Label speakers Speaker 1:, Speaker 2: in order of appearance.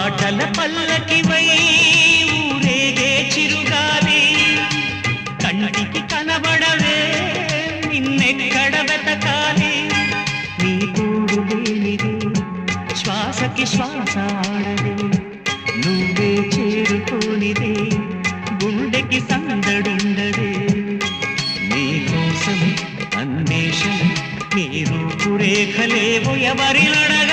Speaker 1: పాటల పల్లకివై ఊరేగే చిరుగాలి కంటికి కనబడవే నిన్నెక్కడ వెతకాలి నీ తోడు లేనిది శ్వాసకి శ్వాస ఆడదే నువ్వే చేరుకోనిదే గుండెకి సందడుండదే నీకోసం అన్వేషణ నీ రూపురేఖలేవో ఎవరినడగా